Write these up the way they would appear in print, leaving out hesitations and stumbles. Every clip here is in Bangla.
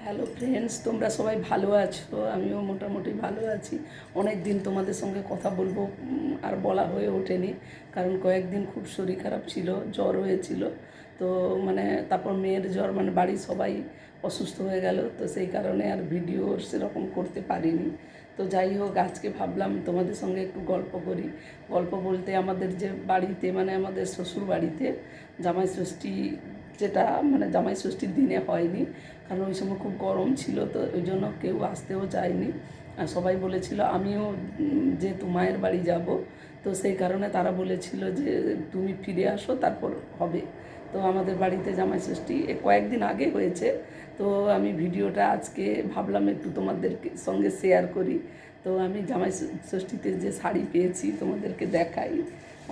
হ্যালো ফ্রেন্ডস, তোমরা সবাই ভালো আছো? আমিও মোটামুটি ভালো আছি। অনেক দিন তোমাদের সঙ্গে কথা বলবো আর বলা হয়ে ওঠেনি, কারণ কয়েকদিন খুব শরীর খারাপ ছিল, জ্বর হয়েছিল। তো তারপর মেয়ের জ্বর, বাড়ির সবাই অসুস্থ হয়ে গেল, তো সেই কারণে আর ভিডিও সেরকম করতে পারিনি। তো যাই হোক, আজকে ভাবলাম তোমাদের সঙ্গে একটু গল্প করি। গল্প বলতে আমাদের যে বাড়িতে, আমাদের শ্বশুর বাড়িতে জামাই ষষ্ঠী, যেটা জামাই ষষ্ঠীর দিনে হয়নি, কারণ ওই সময় খুব গরম ছিল, তো ওই জন্য কেউ আসতেও চায়নি। আর সবাই বলেছিল, আমিও যেহেতু মায়ের বাড়ি যাব, তো সেই কারণে তারা বলেছিল যে তুমি ফিরে আসো, তারপর হবে। তো আমাদের বাড়িতে জামাই ষষ্ঠী কয়েকদিন আগে হয়েছে। তো আমি ভিডিওটা আজকে ভাবলাম একটু তোমাদের সঙ্গে শেয়ার করি। তো আমি জামাই ষষ্ঠীতে যে শাড়ি পেয়েছি তোমাদেরকে দেখাই।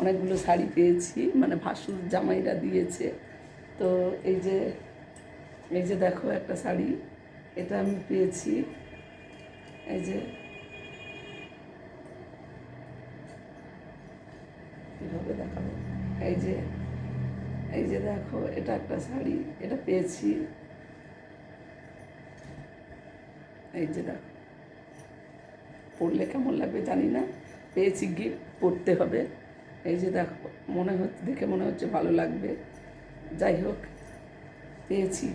অনেকগুলো শাড়ি পেয়েছি, ভাসুর জামাইরা দিয়েছে। তো এই যে দেখো একটা শাড়ি, এটা আমি পেয়েছি। এই যে কীভাবে দেখাবো, এই যে দেখো, এটা একটা শাড়ি, এটা পেয়েছি। এই যে দেখো, পরলে কেমন লাগবে জানি না, পেয়েছি, গিফট পরতে হবে। এই যে দেখো, দেখে মনে হচ্ছে ভালো লাগবে। যাই হোক, পেয়েছি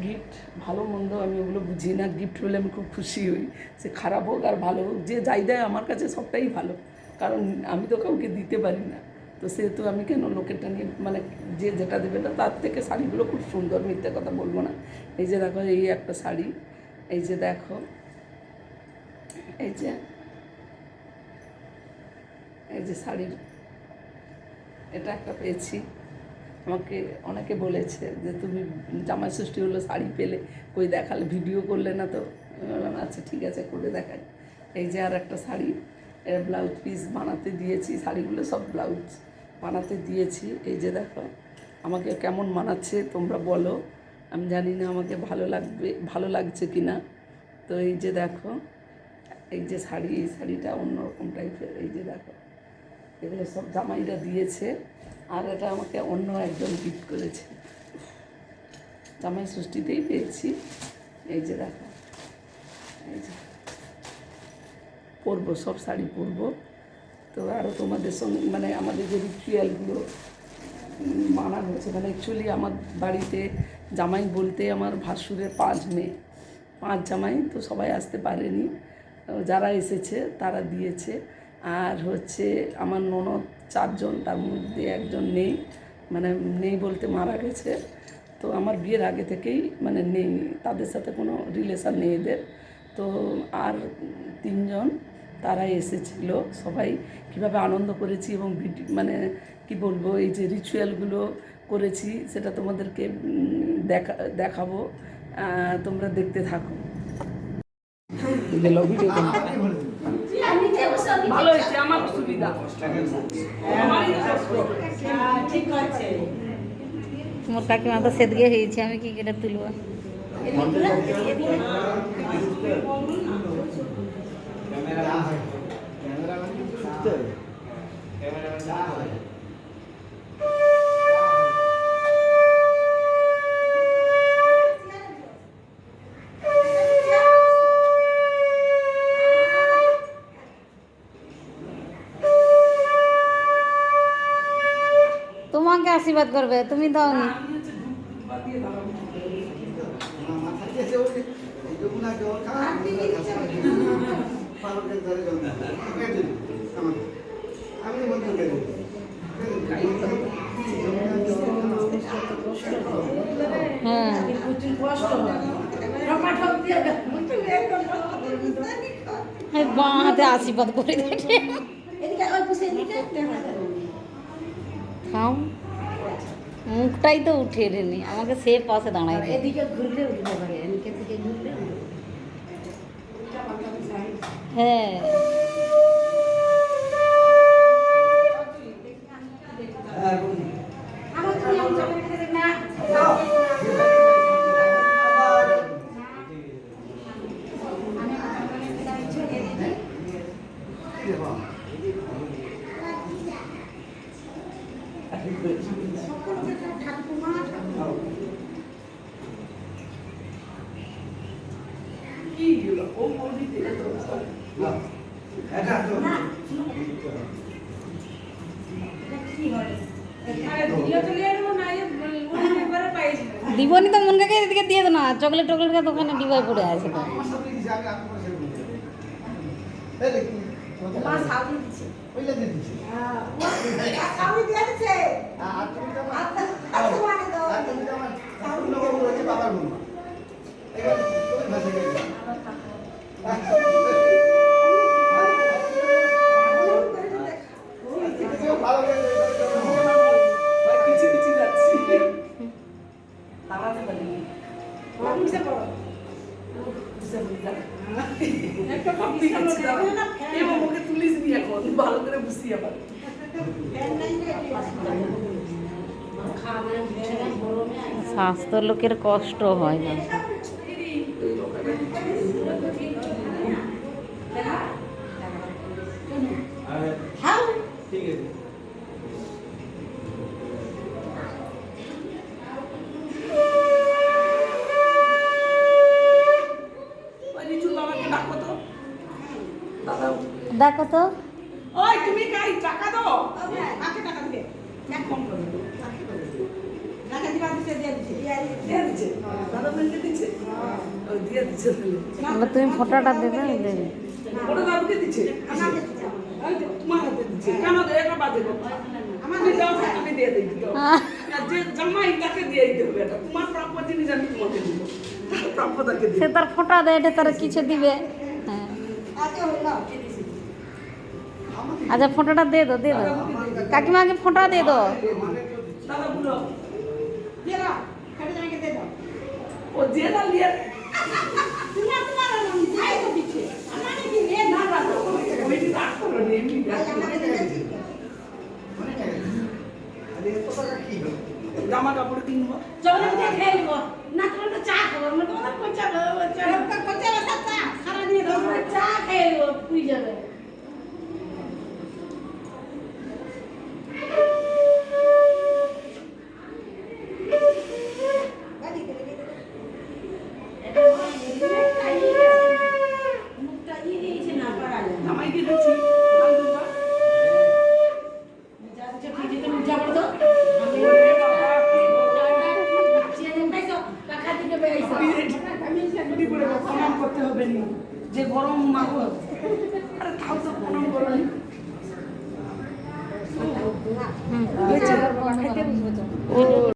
গিফট ভালো মন্দ আমি ওগুলো বুঝি না, গিফট হলে আমি খুব খুশি হই। সে খারাপ হোক আর ভালো হোক, যে যাই দেয় আমার কাছে সবটাই ভালো, কারণ আমি তো কাউকে দিতে পারি না। তো সেহেতু আমি কেন লোকেরটা নিয়ে, যে যেটা দেবে না, তার থেকে শাড়িগুলো খুব সুন্দর, মিথ্যে কথা বলবো না। এই যে দেখো, এই একটা শাড়ি, এই যে দেখো, এই যে শাড়ির এটা একটা পেয়েছি। আমাকে অনেকে বলেছে যে তুমি জামাই ষষ্ঠী হলো শাড়ি পেলে, কই দেখালে, ভিডিও করলে না। তো আচ্ছা ঠিক আছে, করে দেখাই। এই যে আর একটা শাড়ি, এর ব্লাউজ পিস বানাতে দিয়েছি, শাড়িগুলো সব ব্লাউজ বানাতে দিয়েছি। এই যে দেখো, আমাকে কেমন মানাচ্ছে তোমরা বলো, আমি জানি না আমাকে ভালো লাগছে কি না। তো এই যে দেখো, এই যে শাড়ি, এই শাড়িটা অন্যরকম টাইপের। এই যে দেখো, এগুলো সব জামাইরা দিয়েছে, আর এটা আমাকে অন্য একজন গিফট করেছে, জামাই ষষ্ঠীতেই পেয়েছি। এই যে দেখো, এই যে পরবো, সব শাড়ি পরবো। তো আরও তোমাদের সঙ্গে আমাদের যে রিচুয়ালগুলো মানানো হয়েছে, অ্যাকচুয়ালি আমার বাড়িতে জামাই বলতে আমার ভাসুরের 5 মেয়ে, 5 জামাই, তো সবাই আসতে পারেনি। যারা এসেছে তারা দিয়েছে। আর হচ্ছে আমার ননদ 4 জন, তার মধ্যে একজন নেই, নেই বলতে মারা গেছে। তো আমার বিয়ের আগে থেকেই নেই, তাদের সাথে কোনো রিলেশান নেই এদের। তো আর 3 জন, তারা এসেছিল। সবাই কীভাবে আনন্দ করেছি এবং কি বলবো, এই যে রিচুয়ালগুলো করেছি সেটা তোমাদেরকে দেখাবো, তোমরা দেখতে থাকো। ভিডিও ভালো হয়েছে, আমার সুবিধা। মোর কাকিমা তো সেদিকে হয়েছে, আমি কি করে তুলব? তোমাকে আশীর্বাদ করবে, তুমি দাওনি। হ্যাঁ, বাঁ হাতে আশীর্বাদ করে খাও, মুখটাই তো উঠে নি, আমাকে সে পাশে দাঁড়াই। এদিকে ঘুরলে উঠতে পারে, এদিকে দিকে ঘুরলে। হ্যাঁ, কি হলো ও বলবি দিলে তো দিবনি তো মন কাকে এদিকে দিয়ে দো না, চকলেট টকলেট দোকানে ডিবাই পড়ে আছে তো। কিছু কিছু যাচ্ছি তাড়াতে পারি মুখে তুলিস নি এখন ভালো করে বুঝিয়ে পারি স্বাস্থ্য লোকের কষ্ট হয় না। রিচুর বাবাকে ডাকো তো দাদা দেখো তো ওই তুমি কাই টাকা দাও কাকে টাকা দিবে এক কম করে টাকা দিবা দিছে দিয়ে দিছে দাদা বলতে দিচ্ছে ও দিয়ে দিচ্ছে এবার তুমি ফটোটা দেবে দেবে। বড় দাদুকে দিচ্ছে আমাকে দিচ্ছে ওই তো তোমার হাতে দিচ্ছে কেন দে এটা বাজে কথা আমাকে দাও আমি দিয়ে দেই তো যে জামাই তাকে দিয়ে দিতে এটা তোমার প্রাপ্য জিনিস আমি তোমাকে দিব প্রাপ্য তাকে দিব সে তার ফটো দেয়, এটা তার কিছু দিবে। হ্যাঁ আচ্ছা ফটোটা দিয়ে দো দিয়ে দো, কাকিমাকে ফটো দিয়ে দো। দাদা বুড়ো দিয়ে দাও কেটে জামাইকে দিয়ে দাও ও দিয়ে দাও লিয়ে তোমার তোমার নাম দিয়ে তো দিচ্ছে আমাকে কি রে না না ওই দিন রাখ করো নি এমনি আমাকে দিয়ে দিচ্ছে জামা কাপড় কিনবো চলে দিয়ে খেলবো না তোমার চা খাবো আমরা তোমার পয়সা পয়সা চা সারা দিন চা খেলবো তুই যাবে জামাইকে দিচ্ছি প্রণাম করতে হবে না যে গরম মাগো আরে খাও তো প্রণাম করো ও